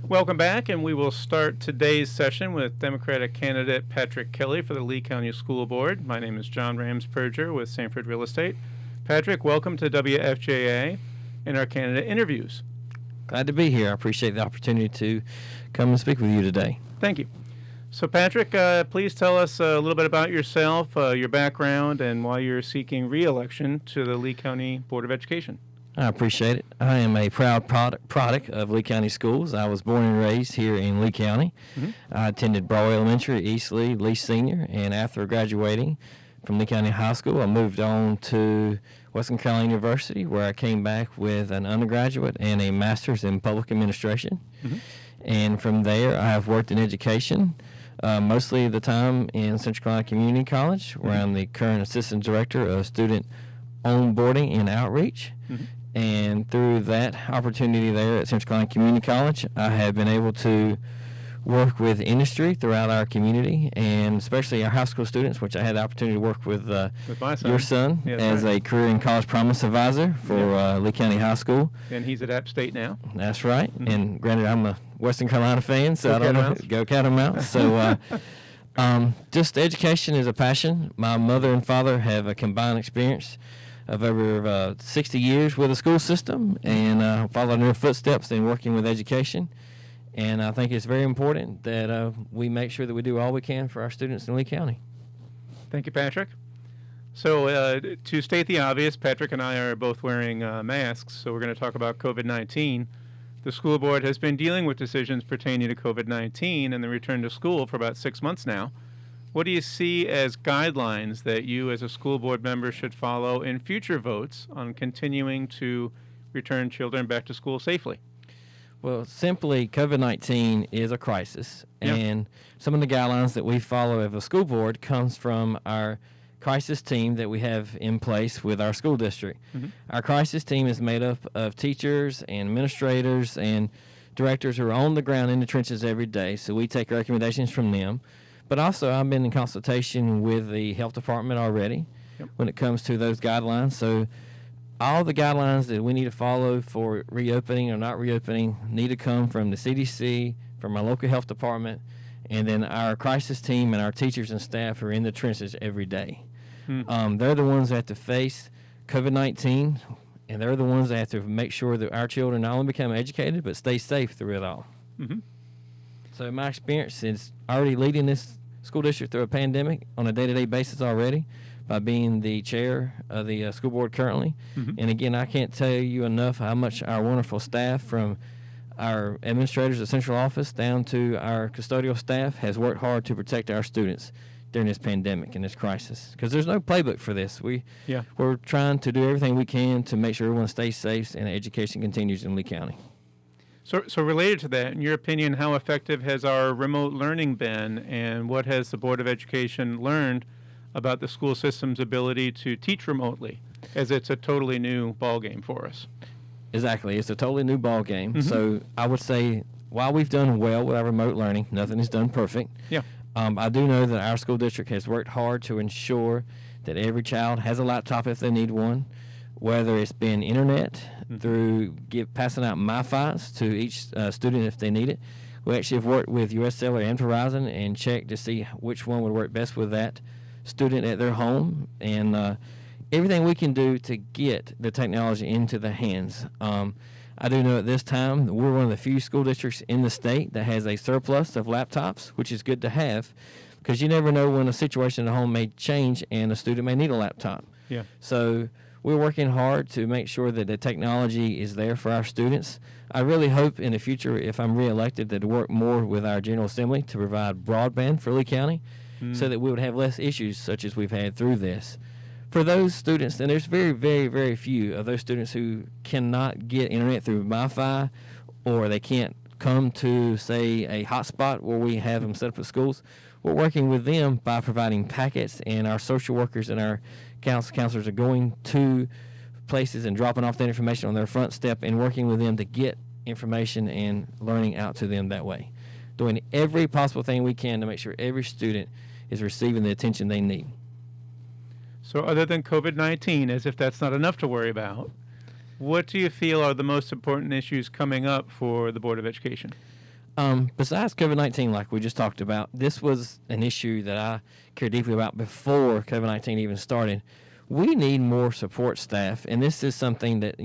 Welcome back, and we will start today's session with Democratic candidate Patrick Kelly for the Lee County School Board. My name is John Ramsperger with Sanford Real Estate. Patrick, welcome to WFJA and our candidate interviews. Glad to be here. I appreciate the opportunity to come and speak with you today. Thank you. So, Patrick, please tell us a little bit about yourself, your background, and why you're seeking re-election to the Lee County Board of Education. I appreciate it. I am a proud product of Lee County Schools. I was born and raised here in Lee County. I attended Broadway Elementary, East Lee Senior, and after graduating from Lee County High School, I moved on to Western Carolina University, where I came back with an undergraduate and a master's in public administration. And from there, I have worked in education, mostly the time in Central Carolina Community College, where I'm the current assistant director of student onboarding and outreach. And through that opportunity there at Central Carolina Community College, I have been able to work with industry throughout our community, and especially our high school students, which I had the opportunity to work with my son. Your son as a career and college promise advisor for Lee County High School. And he's at App State now. That's right. And granted, I'm a Western Carolina fan, so I don't know. Go Catamounts. So just education is a passion. My mother and father have a combined experience of over 60 years with the school system, and following their footsteps in working with education. And I think it's very important that we make sure that we do all we can for our students in Lee County. Thank you, Patrick. So to state the obvious, Patrick and I are both wearing masks, so we're going to talk about COVID-19. The school board has been dealing with decisions pertaining to COVID-19 and the return to school for about 6 months now. What do you see as guidelines that you as a school board member should follow in future votes on continuing to return children back to school safely? Well, simply, COVID-19 is a crisis, and some of the guidelines that we follow as a school board comes from our crisis team that we have in place with our school district. Our crisis team is made up of teachers and administrators and directors who are on the ground in the trenches every day, so we take recommendations from them. But also, I've been in consultation with the health department already when it comes to those guidelines. So all the guidelines that we need to follow for reopening or not reopening need to come from the CDC, from our local health department, and then our crisis team and our teachers and staff are in the trenches every day. They're the ones that have to face COVID-19, and they're the ones that have to make sure that our children not only become educated, but stay safe through it all. So my experience is already leading this school district through a pandemic on a day-to-day basis already by being the chair of the school board currently. And again, I can't tell you enough how much our wonderful staff, from our administrators at central office down to our custodial staff, has worked hard to protect our students during this pandemic and this crisis. Because there's no playbook for this. We're trying to do everything we can to make sure everyone stays safe and education continues in Lee County. So related to that, in your opinion, how effective has our remote learning been, and what has the Board of Education learned about the school system's ability to teach remotely, as it's a totally new ballgame for us? Exactly. It's a totally new ballgame. So I would say, while we've done well with our remote learning, nothing is done perfect. I do know that our school district has worked hard to ensure that every child has a laptop if they need one, whether it's been internet through passing out MiFis to each student if they need it. We actually have worked with US Cellular and Verizon and checked to see which one would work best with that student at their home, and everything we can do to get the technology into the hands. I do know at this time that we're one of the few school districts in the state that has a surplus of laptops, which is good to have, because you never know when a situation at home may change and a student may need a laptop. So we're working hard to make sure that the technology is there for our students. I really hope in the future, if I'm reelected, that to work more with our General Assembly to provide broadband for Lee County so that we would have less issues such as we've had through this. For those students, and there's very, very, very few of those students who cannot get internet through MiFi, or they can't come to, say, a hotspot where we have them set up at schools, we're working with them by providing packets, and our social workers and our counselors are going to places and dropping off that information on their front step and working with them to get information and learning out to them that way. Doing every possible thing we can to make sure every student is receiving the attention they need. So other than COVID-19, as if that's not enough to worry about, what do you feel are the most important issues coming up for the Board of Education? Besides COVID-19, like we just talked about, this was an issue that I care deeply about before COVID-19 even started. We need more support staff, and this is something that,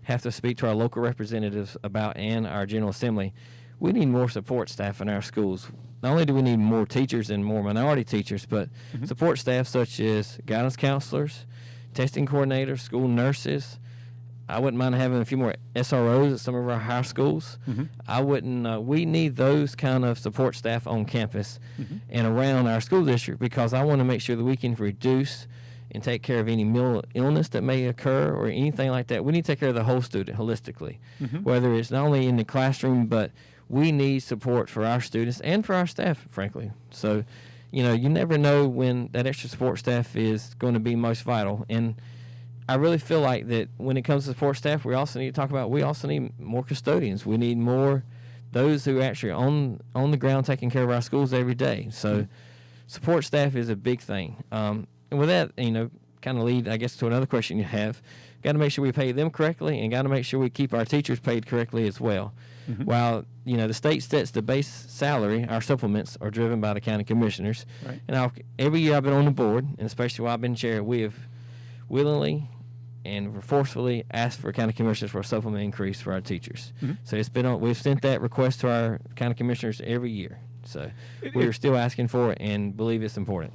have to speak to our local representatives about and our General Assembly. We need more support staff in our schools. Not only do we need more teachers and more minority teachers, but support staff such as guidance counselors, testing coordinators, school nurses. I wouldn't mind having a few more SROs at some of our high schools. We need those kind of support staff on campus and around our school district, because I want to make sure that we can reduce and take care of any illness that may occur or anything like that. We need to take care of the whole student holistically, whether it's not only in the classroom, but we need support for our students and for our staff, frankly. So, you never know when that extra support staff is going to be most vital. And I really feel like that when it comes to support staff, we also need more custodians. We need more those who are actually on the ground taking care of our schools every day. So support staff is a big thing. And with that, kind of lead, I guess, to another question you have. Got to make sure we pay them correctly, and got to make sure we keep our teachers paid correctly as well. While, the state sets the base salary, our supplements are driven by the county commissioners. Right. And every year I've been on the board, and especially while I've been chair, we have willingly and forcefully asked for county commissioners for a supplement increase for our teachers. So we've sent that request to our county commissioners every year. So we're still asking for it and believe it's important.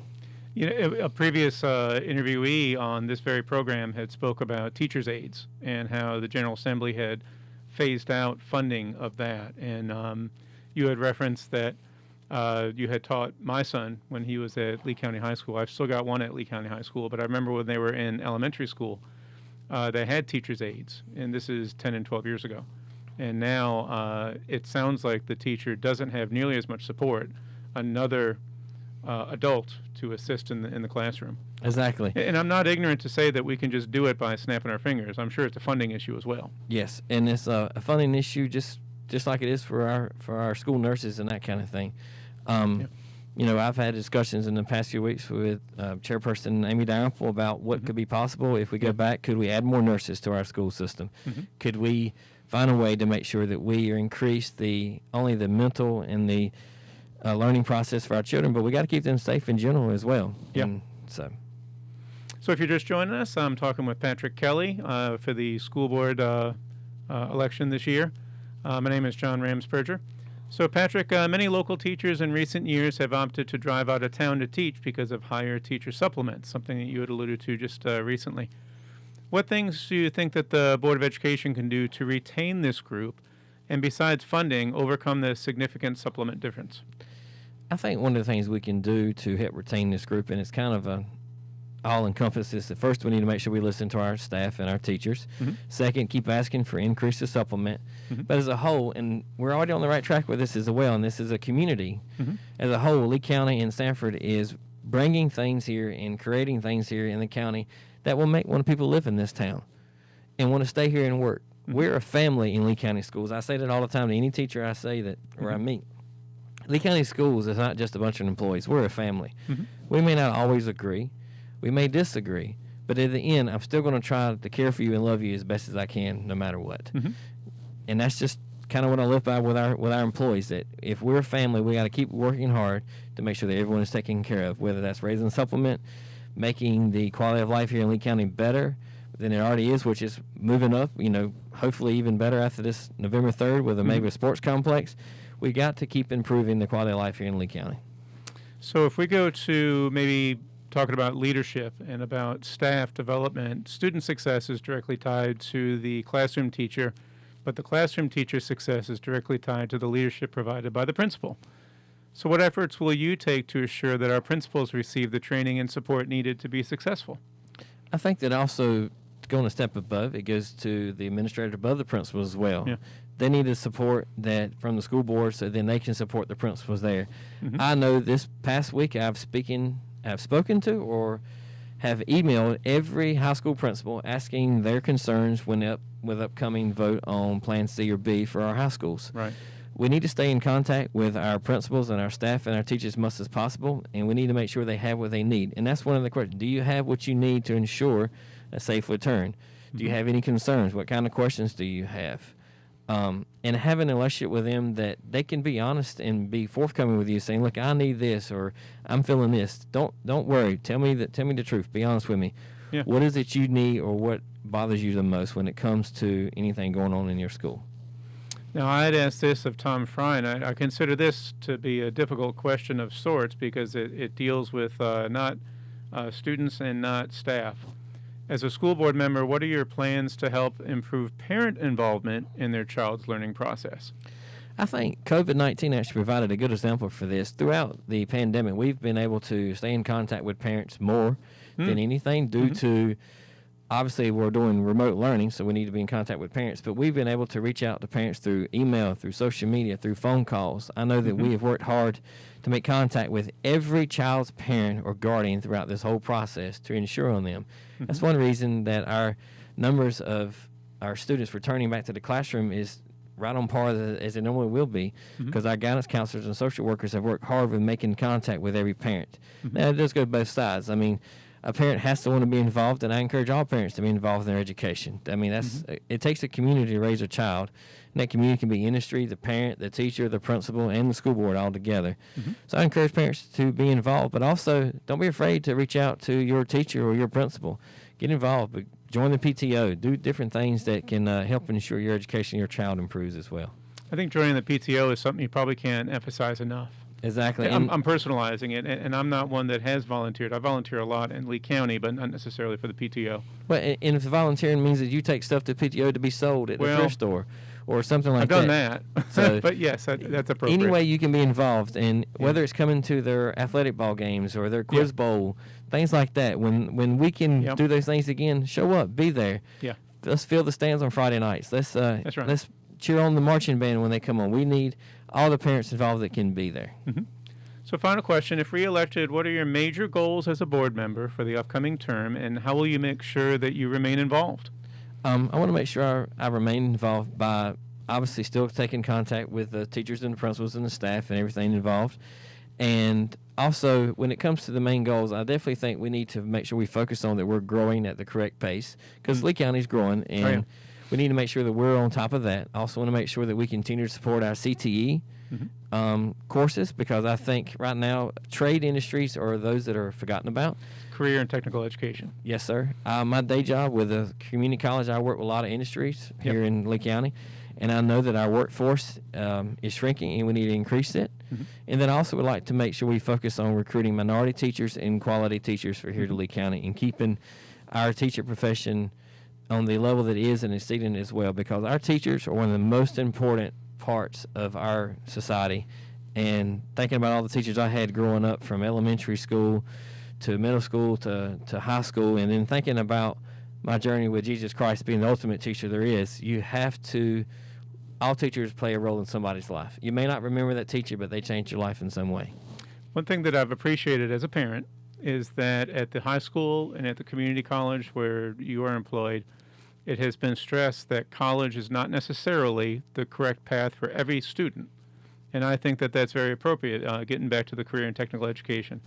A previous interviewee on this very program had spoke about teachers' aides and how the General Assembly had phased out funding of that. And you had referenced that you had taught my son when he was at Lee County High School. I've still got one at Lee County High School, but I remember when they were in elementary school, they had teachers' aides, and this is 10 and 12 years ago. And now it sounds like the teacher doesn't have nearly as much support, another adult to assist in the classroom. Exactly. And I'm not ignorant to say that we can just do it by snapping our fingers. I'm sure it's a funding issue as well. Yes, and it's a funding issue just like it is for our school nurses and that kind of thing. I've had discussions in the past few weeks with Chairperson Amy Dalrymple about what could be possible if we go back. Could we add more nurses to our school system? Could we find a way to make sure that we increase only the mental and the learning process for our children, but we got to keep them safe in general as well. Yeah. So if you're just joining us, I'm talking with Patrick Kelly for the school board election this year. My name is John Ramsperger. So Patrick, many local teachers in recent years have opted to drive out of town to teach because of higher teacher supplements, something that you had alluded to just recently. What things do you think that the Board of Education can do to retain this group and, besides funding, overcome the significant supplement difference? I think one of the things we can do to help retain this group, and it's kind of all-encompasses, that first we need to make sure we listen to our staff and our teachers. Second, keep asking for increase to supplement. But as a whole, and we're already on the right track with this as well, and this is a community, as a whole, Lee County and Sanford is bringing things here and creating things here in the county that will make people live in this town and want to stay here and work. We're a family in Lee County schools. I say that all the time to any teacher I say that or I meet. Lee County Schools is not just a bunch of employees. We're a family. We may not always agree. We may disagree. But at the end, I'm still going to try to care for you and love you as best as I can, no matter what. And that's just kind of what I live by with our employees, that if we're a family, we got to keep working hard to make sure that everyone is taken care of, whether that's raising supplement, making the quality of life here in Lee County better than it already is, which is moving up, hopefully even better after this November 3rd with maybe a sports complex. We got to keep improving the quality of life here in Lee County. So if we go to maybe talking about leadership and about staff development, student success is directly tied to the classroom teacher, but the classroom teacher's success is directly tied to the leadership provided by the principal. So what efforts will you take to assure that our principals receive the training and support needed to be successful? I think that also, going a step above, it goes to the administrator above the principal as well. Yeah. They need to support that from the school board so then they can support the principals there. I know this past week I've spoken to or have emailed every high school principal asking their concerns with upcoming vote on Plan C or B for our high schools. Right. We need to stay in contact with our principals and our staff and our teachers as much as possible, and we need to make sure they have what they need. And that's one of the questions. Do you have what you need to ensure a safe return? Do you have any concerns? What kind of questions do you have? and having a relationship with them that they can be honest and be forthcoming with you, saying, "Look, I need this," or "I'm feeling this." Don't worry. Tell me the truth. Be honest with me. Yeah. What is it you need, or what bothers you the most when it comes to anything going on in your school? Now, I'd ask this of Tom Fry, and I consider this to be a difficult question of sorts because it deals with not students and not staff. As a school board member, what are your plans to help improve parent involvement in their child's learning process? I think COVID-19 actually provided a good example for this. Throughout the pandemic, we've been able to stay in contact with parents more than anything due to, obviously, we're doing remote learning, so we need to be in contact with parents, but we've been able to reach out to parents through email, through social media, through phone calls. I know that we have worked hard to make contact with every child's parent or guardian throughout this whole process to ensure on them. That's one reason that our numbers of our students returning back to the classroom is right on par as it normally will be, because our guidance counselors and social workers have worked hard with making contact with every parent. Now, it does go both sides. I mean, a parent has to want to be involved, and I encourage all parents to be involved in their education. I mean, it takes a community to raise a child, and that community can be industry, the parent, the teacher, the principal, and the school board all together. So I encourage parents to be involved, but also don't be afraid to reach out to your teacher or your principal. Get involved, but join the PTO, do different things that can help ensure your education of your child improves as well. I think joining the PTO is something you probably can't emphasize enough. Exactly. I'm personalizing it, and I'm not one that has volunteered. I volunteer a lot in Lee County, but not necessarily for the PTO. Well, and if volunteering means that you take stuff to PTO to be sold at the thrift store or something like that. I've done that. So but yes, that's appropriate. Any way you can be involved, and whether it's coming to their athletic ball games or their quiz bowl, things like that. When we can do those things again, show up, be there. Yeah. Let's fill the stands on Friday nights. That's right. Let's cheer on the marching band when they come on. We need all the parents involved that can be there. So final question, if re-elected, what are your major goals as a board member for the upcoming term, and how will you make sure that you remain involved? I want to make sure I remain involved by obviously still taking contact with the teachers and the principals and the staff and everything involved. And also, when it comes to the main goals, I definitely think we need to make sure we focus on that we're growing at the correct pace, because Lee County is growing, and we need to make sure that we're on top of that. I also want to make sure that we continue to support our CTE courses, because I think right now trade industries are those that are forgotten about. Career and technical education. Yes, sir. My day job with a community college, I work with a lot of industries here in Lee County, and I know that our workforce is shrinking, and we need to increase it. And then I also would like to make sure we focus on recruiting minority teachers and quality teachers for here to Lee County, and keeping our teacher profession on the level that it is and exceeding it as well, because our teachers are one of the most important parts of our society. And thinking about all the teachers I had growing up, from elementary school to middle school to high school, and then thinking about my journey with Jesus Christ being the ultimate teacher there is, all teachers play a role in somebody's life. You may not remember that teacher, but they changed your life in some way. One thing that I've appreciated as a parent is that at the high school and at the community college where you are employed, it has been stressed that college is not necessarily the correct path for every student. And I think that that's very appropriate, getting back to the career and technical education.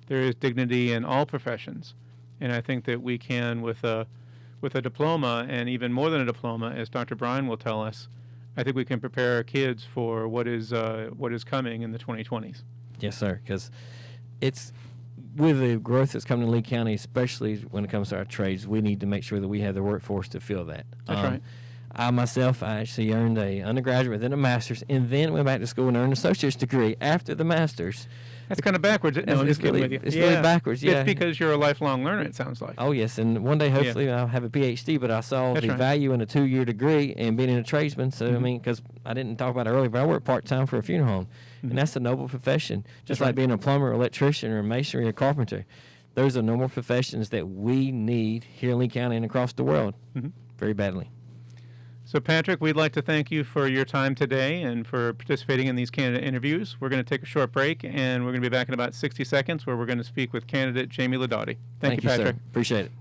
There is dignity in all professions. And I think that we can, with a diploma, and even more than a diploma, as Dr. Bryan will tell us, I think we can prepare our kids for what is coming in the 2020s. Yes, sir, because it's with the growth that's coming to Lee County, especially when it comes to our trades, we need to make sure that we have the workforce to fill that. That's right. I actually earned an undergraduate, then a master's, and then went back to school and earned an associate's degree after the master's. That's kind of backwards. No, it's really backwards, yeah. It's because you're a lifelong learner, it sounds like. Oh, yes, and one day, hopefully, I'll have a PhD, but I saw the value in a 2-year degree and being a tradesman. So, I mean, because I didn't talk about it earlier, but I work part-time for a funeral home, and that's a noble profession, just like being a plumber, electrician, or masonry, or carpenter. Those are noble professions that we need here in Lee County and across the world very badly. So, Patrick, we'd like to thank you for your time today and for participating in these candidate interviews. We're going to take a short break, and we're going to be back in about 60 seconds, where we're going to speak with candidate Jamie Ladaughty. Thank you, Patrick. Sir. Appreciate it.